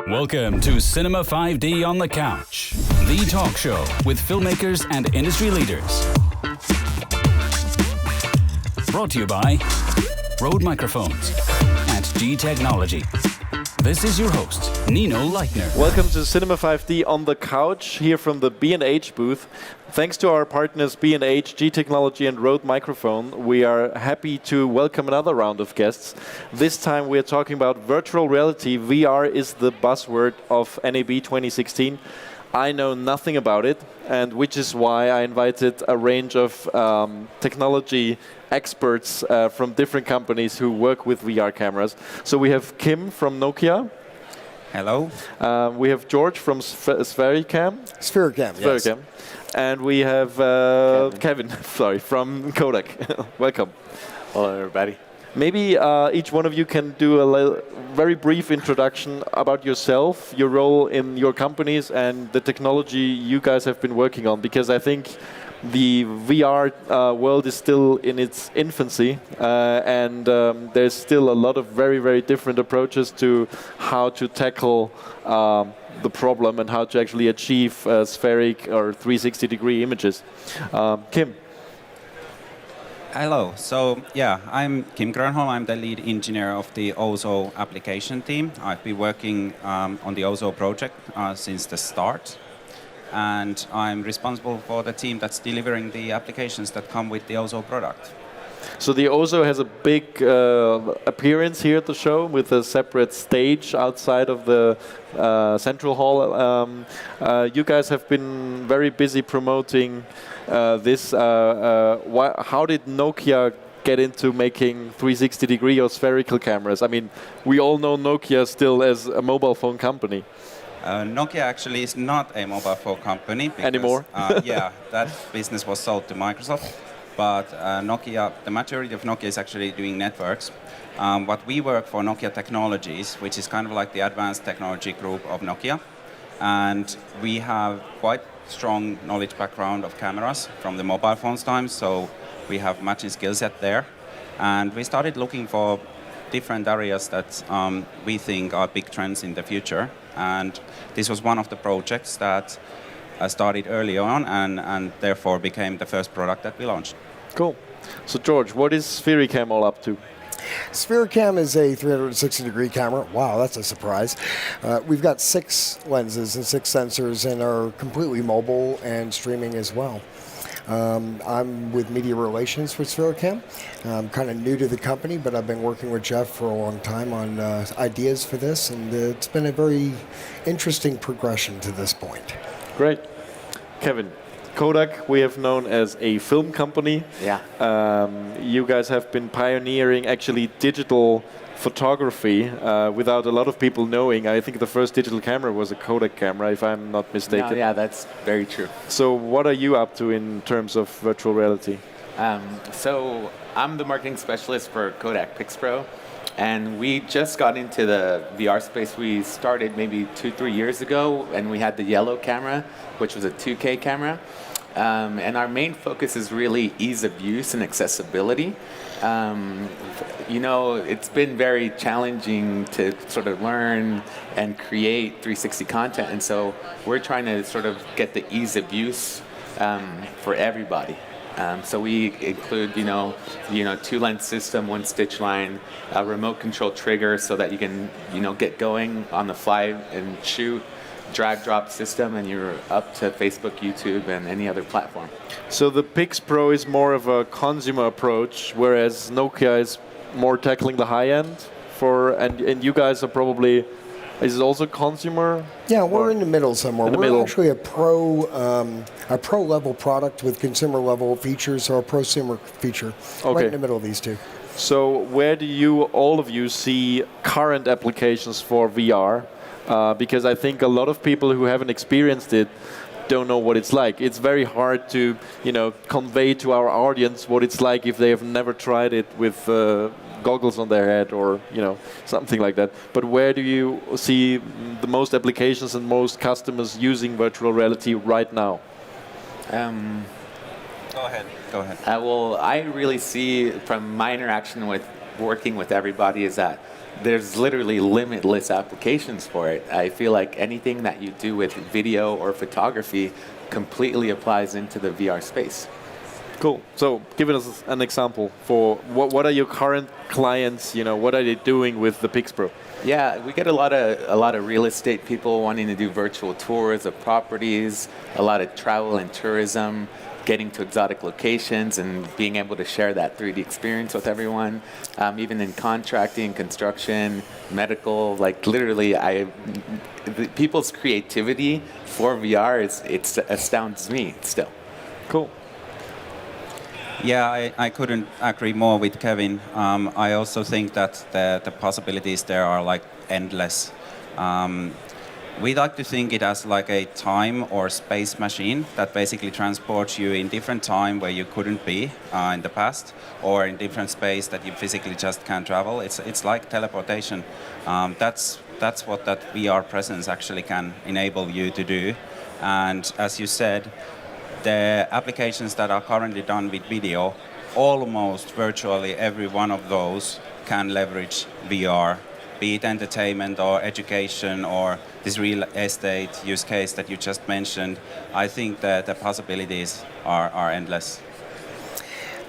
Welcome to Cinema 5D on the Couch, the talk show with filmmakers and industry leaders. Brought to you by Rode Microphones and G Technology. This is your host, Nino Leitner. Welcome to Cinema 5D on the Couch, here from the B&H booth. Thanks to our partners B&H, G Technology and Rode Microphone, we are happy to welcome another round of guests. This time we are talking about virtual reality. VR is the buzzword of NAB 2016. I know nothing about it, and which is why I invited a range of technology experts from different companies who work with VR cameras. So we have Kim from Nokia. Hello. We have George from Sphericam. Sphericam, yes. And we have Kevin from Kodak. Welcome. Hello, everybody. Maybe each one of you can do a very brief introduction about yourself, your role in your companies, and the technology you guys have been working on, because I think the VR world is still in its infancy, and there's still a lot of very, very different approaches to how to tackle the problem and how to actually achieve spheric or 360-degree images. Kim. Hello. So, yeah, I'm Kim Grönholm. I'm the lead engineer of the OZO application team. I've been working on the OZO project since the start. And I'm responsible for the team that's delivering the applications that come with the OZO product. So the OZO has a big appearance here at the show with a separate stage outside of the central hall. You guys have been very busy promoting this. How did Nokia get into making 360-degree or spherical cameras? I mean, we all know Nokia still as a mobile phone company. Nokia actually is not a mobile phone company. Because, anymore? Yeah, that business was sold to Microsoft. But Nokia, the majority of Nokia is actually doing networks. But we work for Nokia Technologies, which is kind of like the advanced technology group of Nokia. And we have quite strong knowledge background of cameras from the mobile phones times, so we have matching skill set there. And we started looking for different areas that we think are big trends in the future. And this was one of the projects that started early on and therefore became the first product that we launched. Cool. So George, what is Sphericam all up to? Sphericam is a 360-degree camera. Wow, that's a surprise. We've got 6 lenses and 6 sensors and are completely mobile and streaming as well. I'm with media relations for Sphericam. I'm kind of new to the company, but I've been working with Jeff for a long time on ideas for this, and it's been a very interesting progression to this point. Great. Kevin, Kodak we have known as a film company. Yeah. You guys have been pioneering actually digital photography without a lot of people knowing. I think the first digital camera was a Kodak camera, if I'm not mistaken. No, yeah, that's very true. So what are you up to in terms of virtual reality? So I'm the marketing specialist for Kodak PixPro, and we just got into the VR space. We started maybe 2-3 years ago, and we had the yellow camera, which was a 2K camera. And our main focus is really ease of use and accessibility. You know, it's been very challenging to sort of learn and create 360 content, and so we're trying to sort of get the ease of use for everybody. So we include, you know, 2-lens system, 1 stitch line, a remote control trigger so that you can, get going on the fly and shoot, drag drop system, and you're up to Facebook, YouTube, and any other platform. So the PixPro is more of a consumer approach, whereas Nokia is more tackling the high end and you guys are probably, is it also consumer? Yeah, we're in the middle somewhere. We're actually a pro level product with consumer level features, or a prosumer feature, right in the middle of these two. So where do all of you see current applications for VR? Because I think a lot of people who haven't experienced it don't know what it's like. It's very hard to, convey to our audience what it's like if they have never tried it with goggles on their head or, something like that. But where do you see the most applications and most customers using virtual reality right now? Go ahead. Well, I really see from my interaction with working with everybody is that there's literally limitless applications for it. I feel like anything that you do with video or photography completely applies into the VR space. Cool. So, give us an example for what are your current clients? What are they doing with the Pix Pro? Yeah, we get a lot of real estate people wanting to do virtual tours of properties, a lot of travel and tourism, getting to exotic locations and being able to share that 3D experience with everyone. Even in contracting, construction, medical, like literally, people's creativity for VR it astounds me still. Cool. Yeah, I couldn't agree more with Kevin. I also think that the possibilities there are like endless. We like to think it as like a time or space machine that basically transports you in different time where you couldn't be in the past, or in different space that you physically just can't travel. It's like teleportation. That's what that VR presence actually can enable you to do. And as you said, the applications that are currently done with video, almost virtually every one of those can leverage VR, be it entertainment or education or this real estate use case that you just mentioned. I think that the possibilities are endless.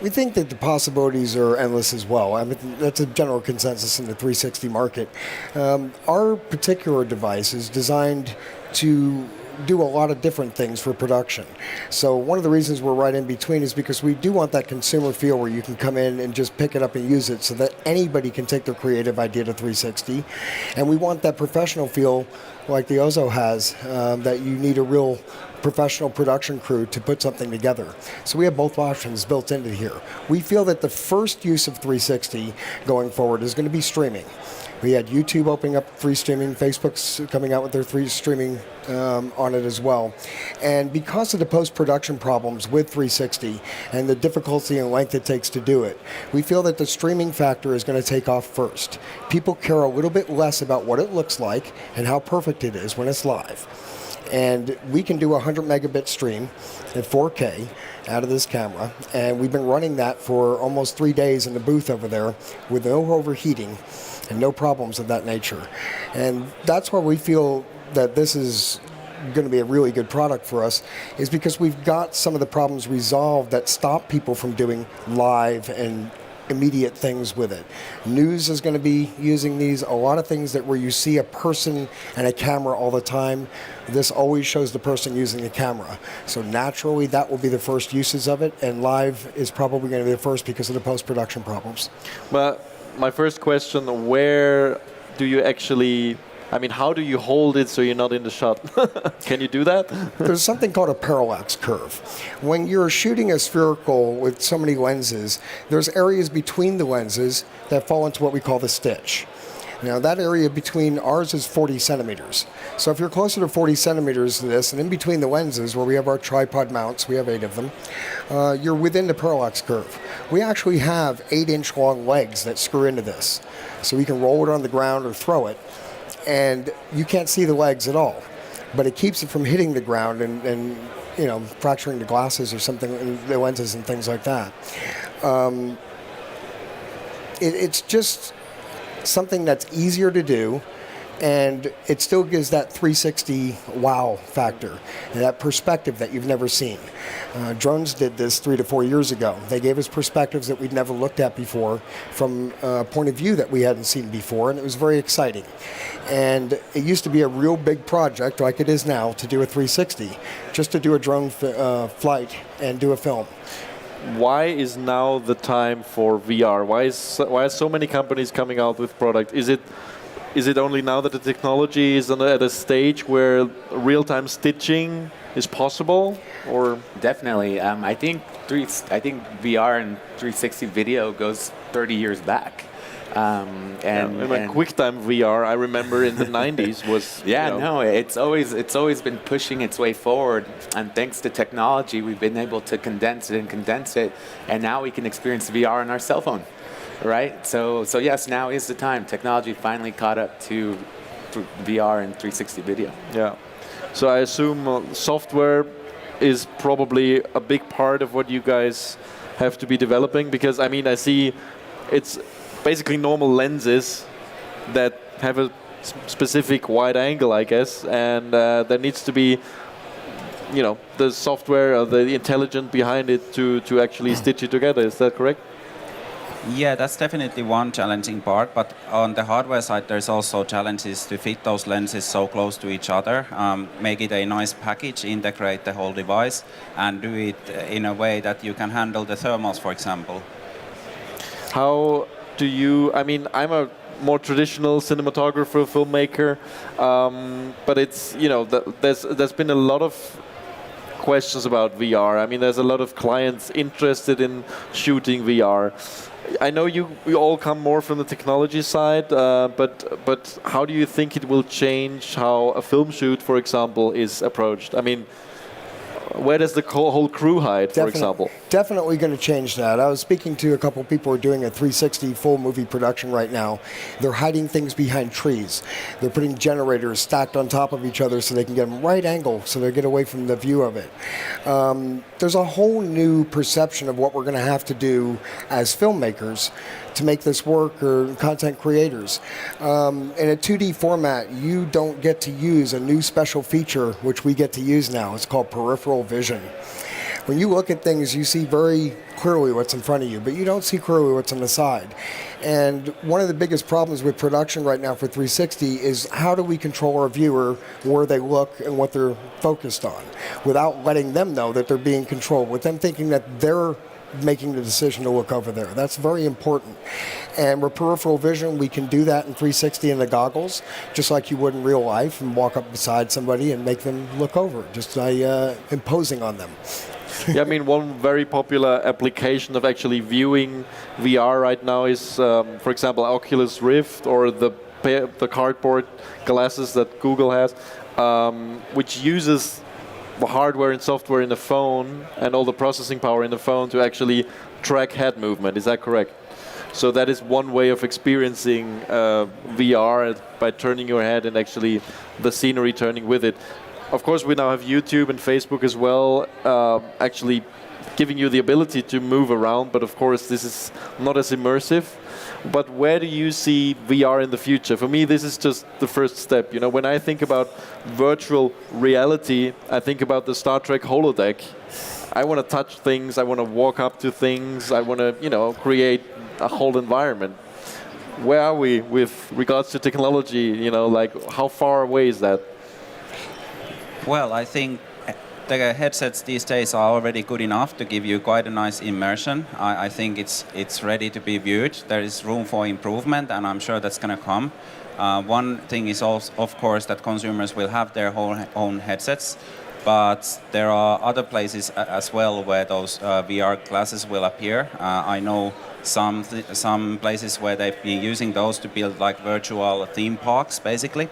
We think that the possibilities are endless as well. I mean, that's a general consensus in the 360 market. Our particular device is designed to do a lot of different things for production. So one of the reasons we're right in between is because we do want that consumer feel where you can come in and just pick it up and use it so that anybody can take their creative idea to 360. And we want that professional feel like the Ozo has, that you need a real professional production crew to put something together. So we have both options built into here. We feel that the first use of 360 going forward is going to be streaming. We had YouTube opening up free streaming, Facebook's coming out with their free streaming on it as well. And because of the post-production problems with 360 and the difficulty and length it takes to do it, we feel that the streaming factor is going to take off first. People care a little bit less about what it looks like and how perfect it is when it's live. And we can do a 100 megabit stream at 4K out of this camera, and we've been running that for almost 3 days in the booth over there with no overheating and no problems of that nature. And that's why we feel that this is going to be a really good product for us, is because we've got some of the problems resolved that stop people from doing live and immediate things with it. News is going to be using these, a lot of things that where you see a person and a camera all the time, this always shows the person using the camera. So naturally that will be the first uses of it, and live is probably going to be the first because of the post-production problems. But my first question, where do you actually, how do you hold it so you're not in the shot? Can you do that? There's something called a parallax curve. When you're shooting a spherical with so many lenses, there's areas between the lenses that fall into what we call the stitch. Now that area between ours is 40 centimeters. So if you're closer to 40 centimeters to this, and in between the lenses where we have our tripod mounts, we have 8 of them, you're within the parallax curve. We actually have 8-inch long legs that screw into this. So we can roll it on the ground or throw it, and you can't see the legs at all. But it keeps it from hitting the ground and fracturing the glasses or something, the lenses and things like that. It's just something that's easier to do, and it still gives that 360 wow factor and that perspective that you've never seen. Drones did this 3 to 4 years ago. They gave us perspectives that we'd never looked at before from a point of view that we hadn't seen before, and it was very exciting. And it used to be a real big project, like it is now, to do a 360, just to do a drone flight and do a film. Why is now the time for VR? Why are so many companies coming out with product? Is it only now that the technology is at a stage where real-time stitching is possible, or? Definitely. I think VR and 360 video goes 30 years back. And QuickTime VR, I remember in the 90s was. It's always been pushing its way forward, and thanks to technology, we've been able to condense it, and now we can experience VR on our cell phone, right? So yes, now is the time. Technology finally caught up to VR and 360 video. Yeah. So I assume software is probably a big part of what you guys have to be developing, because I see it's basically normal lenses that have a specific wide angle, I guess, and there needs to be, the software or the intelligence behind it to actually stitch it together. Is that correct? Yeah, that's definitely one challenging part, but on the hardware side, there's also challenges to fit those lenses so close to each other, make it a nice package, integrate the whole device, and do it in a way that you can handle the thermals, for example. How do you, I'm a more traditional cinematographer, filmmaker, but it's, there's been a lot of questions about VR. There's a lot of clients interested in shooting VR. I know you all come more from the technology side, but how do you think it will change how a film shoot, for example, is approached? Where does the whole crew hide, for example? Definitely going to change that. I was speaking to a couple of people who are doing a 360 full movie production right now. They're hiding things behind trees. They're putting generators stacked on top of each other so they can get them right angle so they get away from the view of it. There's a whole new perception of what we're going to have to do as filmmakers to make this work, or content creators. In a 2D format, you don't get to use a new special feature which we get to use now. It's called Peripheral Vision. When you look at things, you see very clearly what's in front of you, but you don't see clearly what's on the side. And one of the biggest problems with production right now for 360 is how do we control our viewer, where they look and what they're focused on, without letting them know that they're being controlled, with them thinking that they're making the decision to look over there. That's very important. And with peripheral vision, we can do that in 360 in the goggles, just like you would in real life, and walk up beside somebody and make them look over, just by imposing on them. Yeah, one very popular application of actually viewing VR right now is, for example, Oculus Rift, or the cardboard glasses that Google has, which uses the hardware and software in the phone and all the processing power in the phone to actually track head movement. Is that correct? So that is one way of experiencing VR, by turning your head and actually the scenery turning with it. Of course, we now have YouTube and Facebook as well, actually giving you the ability to move around, but of course this is not as immersive. But where do you see VR in the future? For me, this is just the first step. When I think about virtual reality, I think about the Star Trek holodeck. I want to touch things, I want to walk up to things, I want to, create a whole environment. Where are we with regards to technology? How far away is that? Well, I think the headsets these days are already good enough to give you quite a nice immersion. I think it's ready to be viewed. There is room for improvement, and I'm sure that's going to come. One thing is also, of course, that consumers will have their own headsets, but there are other places as well where those VR glasses will appear. I know some places where they've been using those to build like virtual theme parks, basically.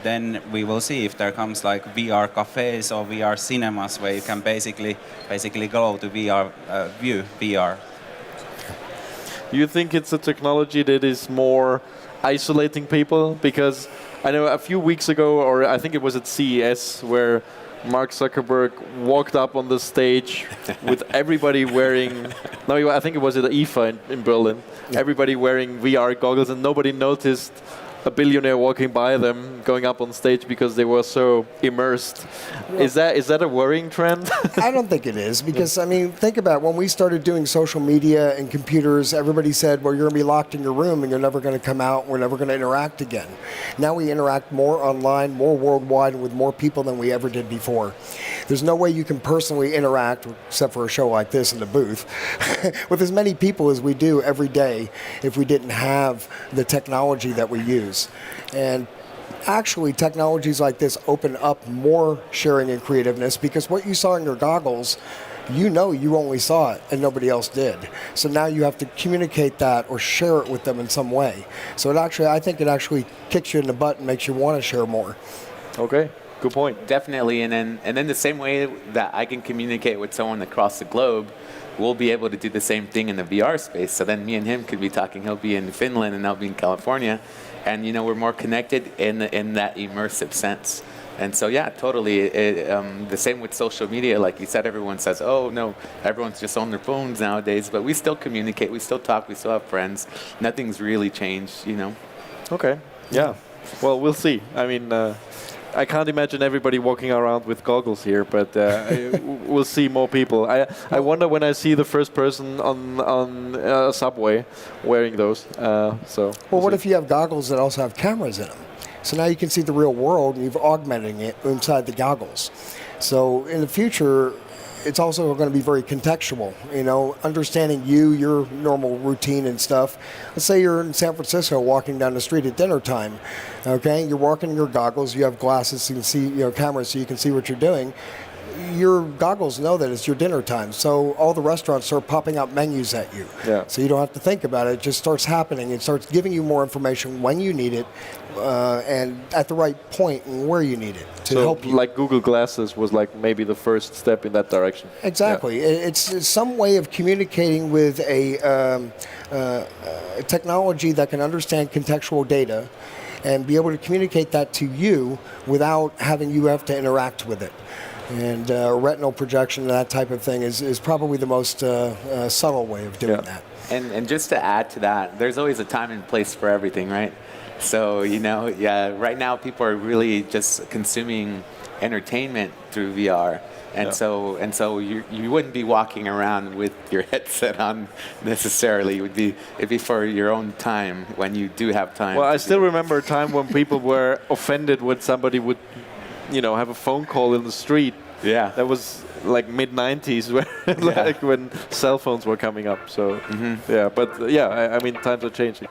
Then we will see if there comes like VR cafes or VR cinemas where you can basically go to view VR. You think it's a technology that is more isolating people? Because I know a few weeks ago, or I think it was at CES, where Mark Zuckerberg walked up on the stage with everybody wearing, I think it was at IFA in Berlin, everybody wearing VR goggles, and nobody noticed a billionaire walking by them, going up on stage because they were so immersed. Well, is that a worrying trend? I don't think it is, because think about it. When we started doing social media and computers, everybody said, well, you're going to be locked in your room and you're never going to come out, we're never going to interact again. Now we interact more online, more worldwide, with more people than we ever did before. There's no way you can personally interact, except for a show like this in the booth, with as many people as we do every day if we didn't have the technology that we use. And actually, technologies like this open up more sharing and creativeness, because what you saw in your goggles, you only saw it and nobody else did. So now you have to communicate that or share it with them in some way. So I think it actually kicks you in the butt and makes you want to share more. Okay. Good point. Definitely, and then the same way that I can communicate with someone across the globe, we'll be able to do the same thing in the VR space. So then me and him could be talking. He'll be in Finland and I'll be in California, and we're more connected in that immersive sense. And so yeah, totally. The same with social media, like you said. Everyone says, "Oh no, everyone's just on their phones nowadays," but we still communicate, we still talk, we still have friends. Nothing's really changed, Okay. Yeah. Well, we'll see. I mean, I can't imagine everybody walking around with goggles here, but we'll see more people. I wonder when I see the first person on a subway wearing those. Well, what if you have goggles that also have cameras in them? So now you can see the real world, and you're augmenting it inside the goggles. So in the future, it's also going to be very contextual, understanding your normal routine and stuff. Let's say you're in San Francisco walking down the street at dinner time, okay? You're walking in your goggles, you have glasses so you can see, cameras so you can see what you're doing. Your goggles know that it's your dinner time, so all the restaurants start popping out menus at you. Yeah. So you don't have to think about it. It just starts happening. It starts giving you more information when you need it and at the right point and where you need it to help you. Like Google Glasses was like maybe the first step in that direction. Exactly. Yeah. It's some way of communicating with a technology that can understand contextual data and be able to communicate that to you without having you have to interact with it. And retinal projection, that type of thing, is probably the most subtle way of doing that. And just to add to that, there's always a time and place for everything, right? So, right now people are really just consuming entertainment through VR. And so you wouldn't be walking around with your headset on necessarily. It'd be for your own time when you do have time. Well, I still remember a time when people were offended when somebody would have a phone call in the street. Yeah. That was like mid-90s when cell phones were coming up. So, I mean, times are changing.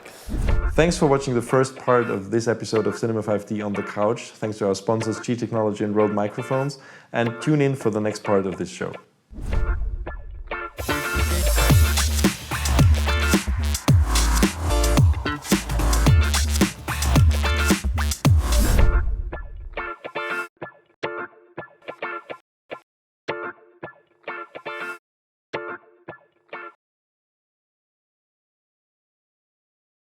Thanks for watching the first part of this episode of Cinema 5D on the Couch. Thanks to our sponsors, G Technology and Rode Microphones. And tune in for the next part of this show.